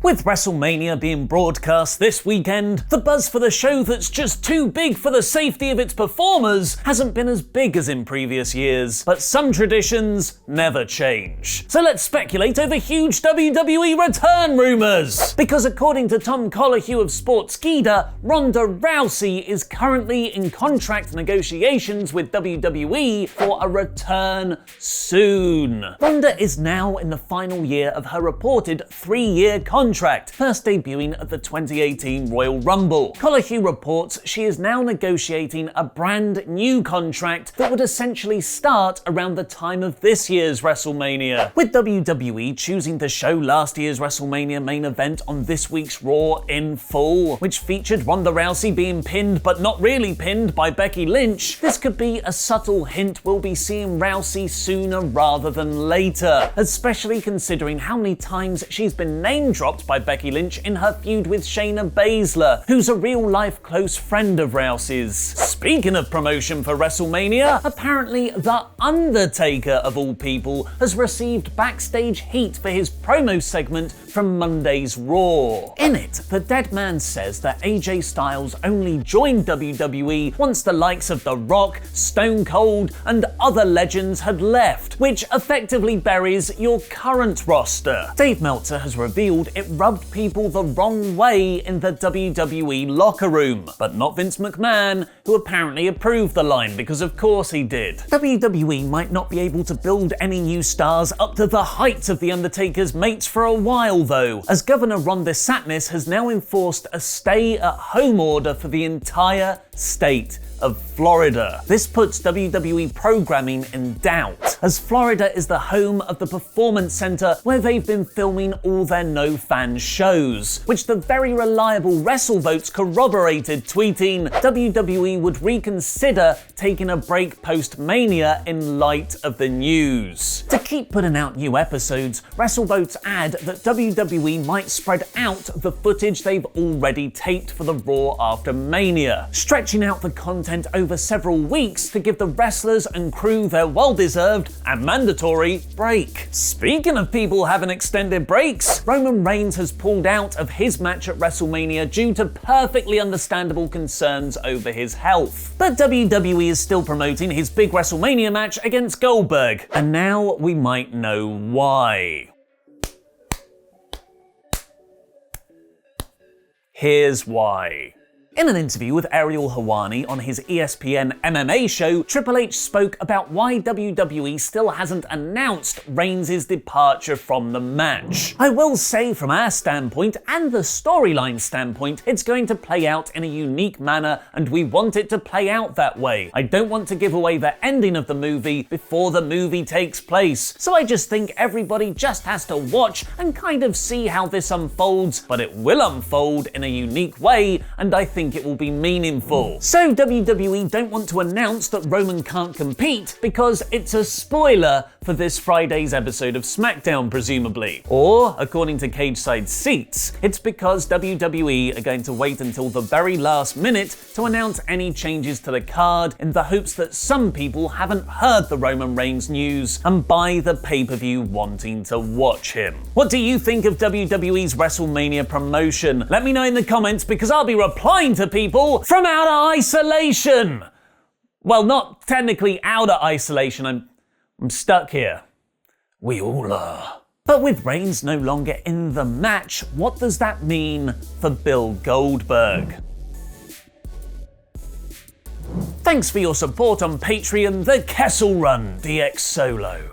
With WrestleMania being broadcast this weekend, the buzz for the show that's just too big for the safety of its performers hasn't been as big as in previous years, but some traditions never change. So let's speculate over huge WWE return rumors! Because according to Tom Colohue of Sportskeeda, Ronda Rousey is currently in contract negotiations with WWE for a return soon. Ronda is now in the final year of her reported 3-year contract, first debuting at the 2018 Royal Rumble. Colohue reports she is now negotiating a brand new contract that would essentially start around the time of this year's WrestleMania, with WWE choosing to show last year's WrestleMania main event on this week's Raw in full, which featured Ronda Rousey being pinned but not really pinned by Becky Lynch. This could be a subtle hint we'll be seeing Rousey sooner rather than later, especially considering how many times she's been name-dropped by Becky Lynch in her feud with Shayna Baszler, who's a real-life close friend of Rousey's. Speaking of promotion for WrestleMania, apparently the Undertaker, of all people, has received backstage heat for his promo segment from Monday's Raw. In it, the dead man says that AJ Styles only joined WWE once the likes of The Rock, Stone Cold, and other legends had left, which effectively buries your current roster. Dave Meltzer has revealed it rubbed people the wrong way in the WWE locker room, but not Vince McMahon, who apparently approved the line because of course he did. WWE might not be able to build any new stars up to the heights of The Undertaker's mates for a while though, as Governor Ron DeSantis has now enforced a stay-at-home order for the entire state of Florida. This puts WWE programming in doubt, as Florida is the home of the Performance Center where they've been filming all their no-fan shows, which the very reliable WrestleVotes corroborated, tweeting, WWE would reconsider taking a break post-Mania in light of the news. To keep putting out new episodes, WrestleVotes add that WWE might spread out the footage they've already taped for the Raw after Mania, stretching out the content over several weeks to give the wrestlers and crew their well-deserved and mandatory break. Speaking of people having extended breaks, Roman Reigns has pulled out of his match at WrestleMania due to perfectly understandable concerns over his health. But WWE is still promoting his big WrestleMania match against Goldberg, and now we might know why. Here's why. In an interview with Ariel Helwani on his ESPN MMA show, Triple H spoke about why WWE still hasn't announced Reigns' departure from the match. I will say from our standpoint and the storyline standpoint, it's going to play out in a unique manner and we want it to play out that way. I don't want to give away the ending of the movie before the movie takes place, so I just think everybody just has to watch and kind of see how this unfolds, but it will unfold in a unique way and I think it will be meaningful. So WWE don't want to announce that Roman can't compete because it's a spoiler for this Friday's episode of SmackDown, presumably. Or, according to Cage Side Seats, it's because WWE are going to wait until the very last minute to announce any changes to the card in the hopes that some people haven't heard the Roman Reigns news and buy the pay-per-view wanting to watch him. What do you think of WWE's WrestleMania promotion? Let me know in the comments because I'll be replying to people from outer isolation. Well, not technically outer isolation, I'm stuck here. We all are. But with Reigns no longer in the match, what does that mean for Bill Goldberg? Thanks for your support on Patreon, The Kessel Run DX Solo.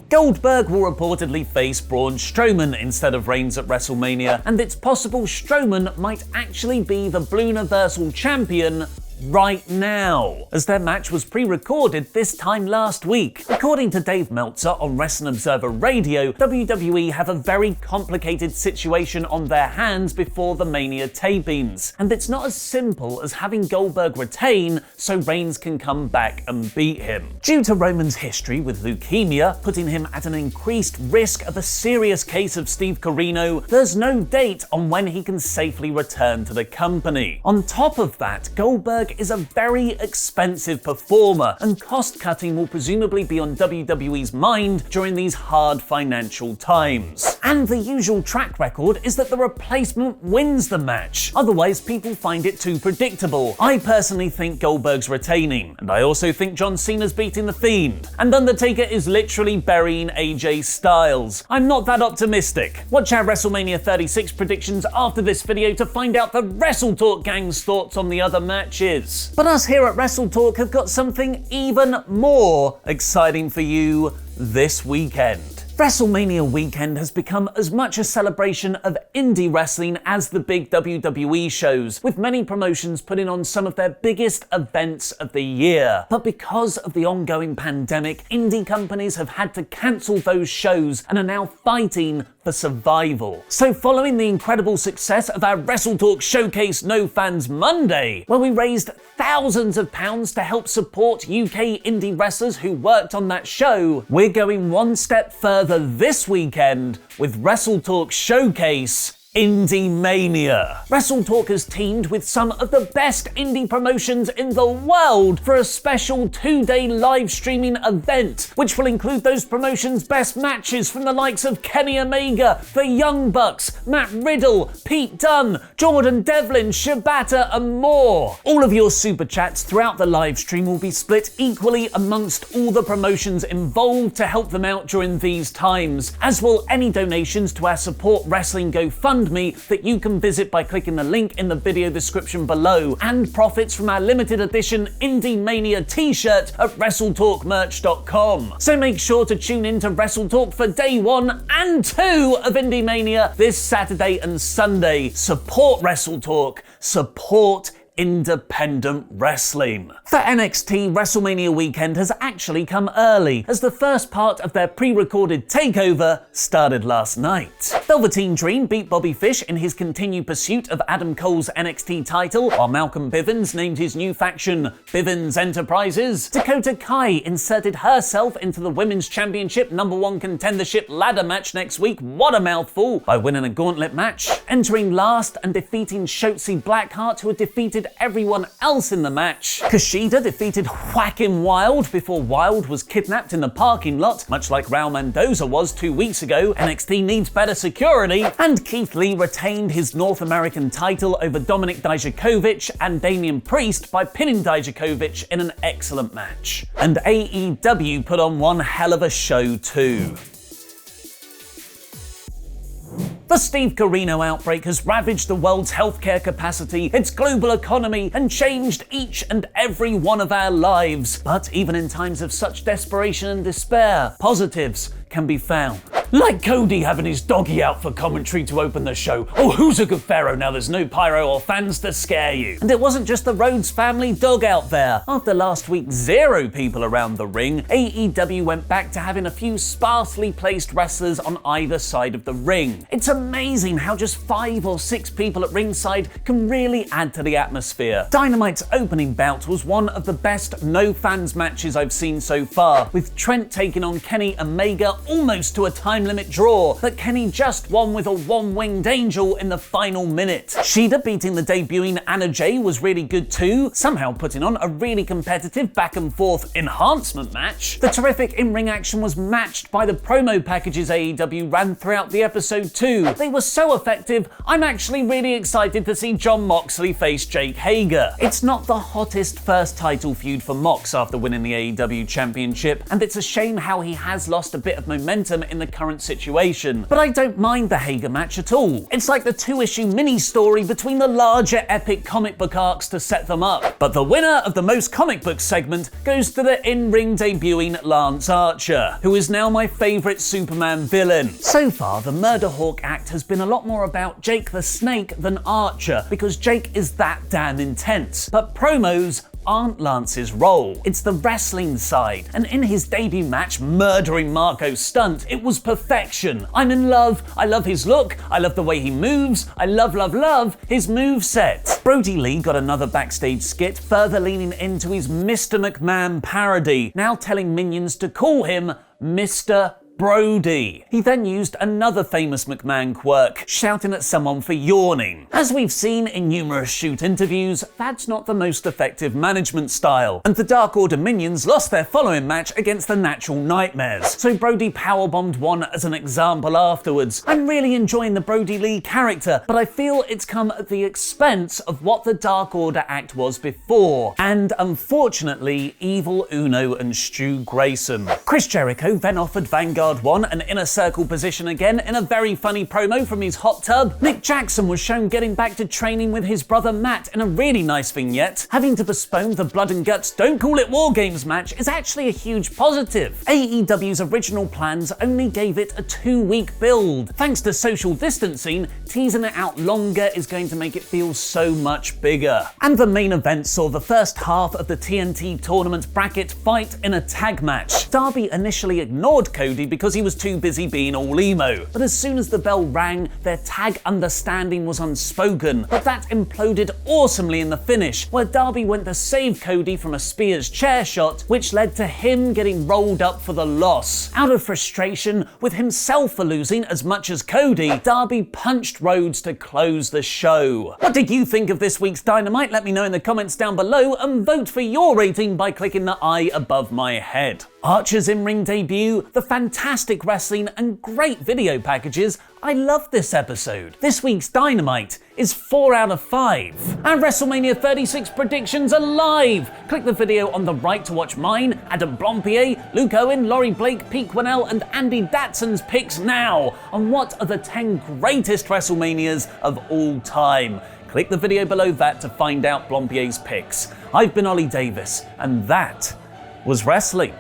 Goldberg will reportedly face Braun Strowman instead of Reigns at WrestleMania, and it's possible Strowman might actually be the Blue Universal Champion right now, as their match was pre-recorded this time last week. According to Dave Meltzer on Wrestling Observer Radio, WWE have a very complicated situation on their hands before the Mania tapings, and it's not as simple as having Goldberg retain so Reigns can come back and beat him. Due to Roman's history with leukemia, putting him at an increased risk of a serious case of Steve Corino, there's no date on when he can safely return to the company. On top of that, Goldberg Goldberg is a very expensive performer, and cost-cutting will presumably be on WWE's mind during these hard financial times. And the usual track record is that the replacement wins the match, otherwise people find it too predictable. I personally think Goldberg's retaining, and I also think John Cena's beating The Fiend, and Undertaker is literally burying AJ Styles. I'm not that optimistic. Watch our WrestleMania 36 predictions after this video to find out the WrestleTalk gang's thoughts on the other matches. But us here at WrestleTalk have got something even more exciting for you this weekend. WrestleMania weekend has become as much a celebration of indie wrestling as the big WWE shows, with many promotions putting on some of their biggest events of the year. But because of the ongoing pandemic, indie companies have had to cancel those shows and are now fighting for survival. So following the incredible success of our WrestleTalk Showcase No Fans Monday, where we raised thousands of pounds to help support UK indie wrestlers who worked on that show, we're going one step further this weekend with WrestleTalk Showcase INDYMANIA. WrestleTalk has teamed with some of the best indie promotions in the world for a special 2-day live streaming event, which will include those promotions' best matches from the likes of Kenny Omega, the Young Bucks, Matt Riddle, Pete Dunne, Jordan Devlin, Shibata, and more. All of your super chats throughout the live stream will be split equally amongst all the promotions involved to help them out during these times, as will any donations to our Support Wrestling GoFundMe that you can visit by clicking the link in the video description below, and profits from our limited edition INDYMANIA t-shirt at WrestleTalkmerch.com. So make sure to tune in to WrestleTalk for day 1 and 2 of INDYMANIA this Saturday and Sunday. Support WrestleTalk, support independent wrestling. For NXT, WrestleMania weekend has actually come early, as the first part of their pre-recorded takeover started last night. Velveteen Dream beat Bobby Fish in his continued pursuit of Adam Cole's NXT title, while Malcolm Bivens named his new faction Bivens Enterprises. Dakota Kai inserted herself into the Women's Championship #1 contendership ladder match next week, what a mouthful, by winning a gauntlet match. Entering last and defeating Shotzi Blackheart, who had defeated everyone else in the match. Kushida defeated Joaquin Wilde before Wilde was kidnapped in the parking lot, much like Raul Mendoza was 2 weeks ago. NXT needs better security. And Keith Lee retained his North American title over Dominik Dijakovic and Damian Priest by pinning Dijakovic in an excellent match. And AEW put on one hell of a show too. The Steve Corino outbreak has ravaged the world's healthcare capacity, its global economy, and changed each and every one of our lives. But even in times of such desperation and despair, positives can be found. Like Cody having his doggy out for commentary to open the show. Oh, who's a good pharaoh now there's no pyro or fans to scare you? And it wasn't just the Rhodes family dog out there. After last week 0 people around the ring, AEW went back to having a few sparsely placed wrestlers on either side of the ring. It's amazing how just 5 or 6 people at ringside can really add to the atmosphere. Dynamite's opening bout was one of the best no fans matches I've seen so far, with Trent taking on Kenny Omega almost to a time limit draw, but Kenny just won with a one-winged angel in the final minute. Shida beating the debuting Anna Jay was really good too, somehow putting on a really competitive back and forth enhancement match. The terrific in-ring action was matched by the promo packages AEW ran throughout the episode too. They were so effective, I'm actually really excited to see Jon Moxley face Jake Hager. It's not the hottest first title feud for Mox after winning the AEW Championship, and it's a shame how he has lost a bit of momentum in the current situation. But I don't mind the Hager match at all. It's like the 2-issue mini-story between the larger epic comic book arcs to set them up. But the winner of the most comic book segment goes to the in-ring debuting Lance Archer, who is now my favourite Superman villain. So far, the Murder Hawk act has been a lot more about Jake the Snake than Archer, because Jake is that damn intense. But promos aren't Lance's role. It's the wrestling side. And in his debut match, murdering Marco Stunt, it was perfection. I'm in love. I love his look. I love the way he moves. I love his moveset. Brody Lee got another backstage skit, further leaning into his Mr. McMahon parody, now telling minions to call him Mr. Brody. He then used another famous McMahon quirk, shouting at someone for yawning. As we've seen in numerous shoot interviews, that's not the most effective management style, and the Dark Order minions lost their following match against the Natural Nightmares, so Brody powerbombed one as an example afterwards. I'm really enjoying the Brody Lee character, but I feel it's come at the expense of what the Dark Order act was before, and unfortunately, Evil Uno and Stu Grayson. Chris Jericho then offered Vanguard 1 an Inner Circle position again in a very funny promo from his hot tub. Nick Jackson was shown getting back to training with his brother Matt in a really nice vignette. Having to postpone the Blood and Guts Don't Call It War Games match is actually a huge positive. AEW's original plans only gave it a 2-week build. Thanks to social distancing, teasing it out longer is going to make it feel so much bigger. And the main event saw the first half of the TNT tournament bracket fight in a tag match. Darby initially ignored Cody because he was too busy being all emo, but as soon as the bell rang, their tag understanding was unspoken, but that imploded awesomely in the finish, where Darby went to save Cody from a Spears chair shot, which led to him getting rolled up for the loss. Out of frustration, with himself for losing as much as Cody, Darby punched Rhodes to close the show. What did you think of this week's Dynamite? Let me know in the comments down below, and vote for your rating by clicking the I above my head. Archer's in-ring debut, the fantastic wrestling, and great video packages. I love this episode. This week's Dynamite is 4 out of 5. Our WrestleMania 36 predictions are live. Click the video on the right to watch mine, Adam Blompier, Luke Owen, Laurie Blake, Pete Quinnell, and Andy Datson's picks now on what are the 10 greatest WrestleManias of all time. Click the video below that to find out Blompier's picks. I've been Ollie Davis, and that was wrestling.